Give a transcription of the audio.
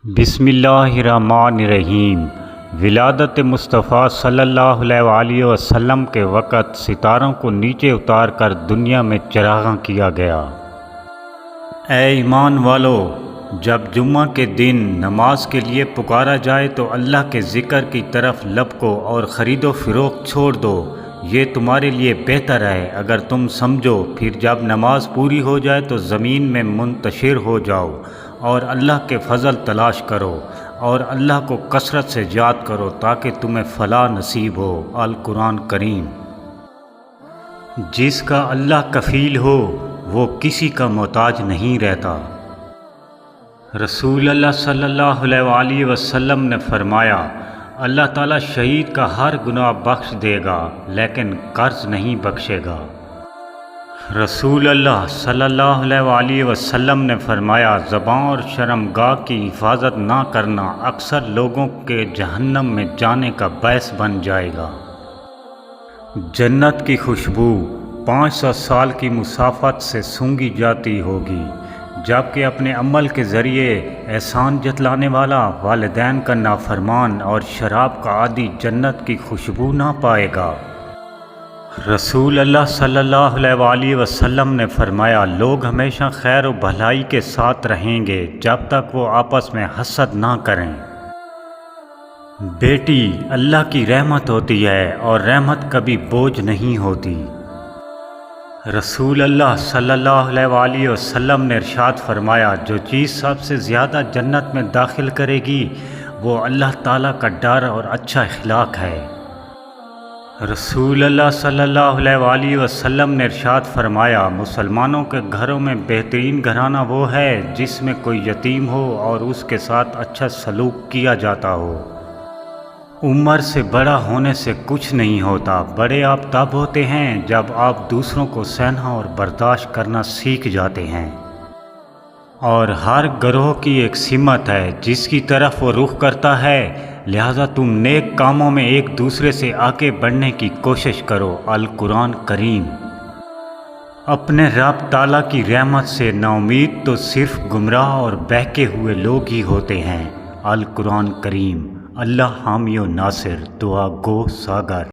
بسم اللہ الرحمن الرحیم۔ ولادت مصطفیٰ صلی اللہ علیہ وسلم کے وقت ستاروں کو نیچے اتار کر دنیا میں چراغاں کیا گیا۔ اے ایمان والو، جب جمعہ کے دن نماز کے لیے پکارا جائے تو اللہ کے ذکر کی طرف لپکو اور خرید و فروخت چھوڑ دو، یہ تمہارے لیے بہتر ہے اگر تم سمجھو۔ پھر جب نماز پوری ہو جائے تو زمین میں منتشر ہو جاؤ اور اللہ کے فضل تلاش کرو اور اللہ کو کثرت سے یاد کرو تاکہ تمہیں فلاح نصیب ہو۔ القرآن کریم۔ جس کا اللہ کفیل ہو وہ کسی کا محتاج نہیں رہتا۔ رسول اللہ صلی اللہ علیہ وسلم نے فرمایا، اللہ تعالیٰ شہید کا ہر گناہ بخش دے گا لیکن قرض نہیں بخشے گا۔ رسول اللہ صلی اللہ علیہ وسلم نے فرمایا، زبان اور شرمگاہ کی حفاظت نہ کرنا اکثر لوگوں کے جہنم میں جانے کا باعث بن جائے گا۔ جنت کی خوشبو 500 سال کی مسافت سے سونگھی جاتی ہوگی، جبکہ اپنے عمل کے ذریعے احسان جتلانے والا، والدین کا نافرمان اور شراب کا عادی جنت کی خوشبو نہ پائے گا۔ رسول اللہ صلی اللہ علیہ وسلم نے فرمایا، لوگ ہمیشہ خیر و بھلائی کے ساتھ رہیں گے جب تک وہ آپس میں حسد نہ کریں۔ بیٹی اللہ کی رحمت ہوتی ہے اور رحمت کبھی بوجھ نہیں ہوتی۔ رسول اللہ صلی اللہ علیہ وسلم نے ارشاد فرمایا، جو چیز سب سے زیادہ جنت میں داخل کرے گی وہ اللہ تعالیٰ کا ڈر اور اچھا اخلاق ہے۔ رسول اللہ صلی اللہ علیہ وسلم نے ارشاد فرمایا، مسلمانوں کے گھروں میں بہترین گھرانہ وہ ہے جس میں کوئی یتیم ہو اور اس کے ساتھ اچھا سلوک کیا جاتا ہو۔ عمر سے بڑا ہونے سے کچھ نہیں ہوتا، بڑے آپ تب ہوتے ہیں جب آپ دوسروں کو سہنا اور برداشت کرنا سیکھ جاتے ہیں، اور ہر گروہ کی ایک سمت ہے جس کی طرف وہ رخ کرتا ہے، لہذا تم نیک کاموں میں ایک دوسرے سے آگے بڑھنے کی کوشش کرو۔ القرآن کریم۔ اپنے رب تعالیٰ کی رحمت سے نا امید تو صرف گمراہ اور بہکے ہوئے لوگ ہی ہوتے ہیں۔ القرآن کریم۔ اللہ حامی و ناصر۔ دعا گو ساگر۔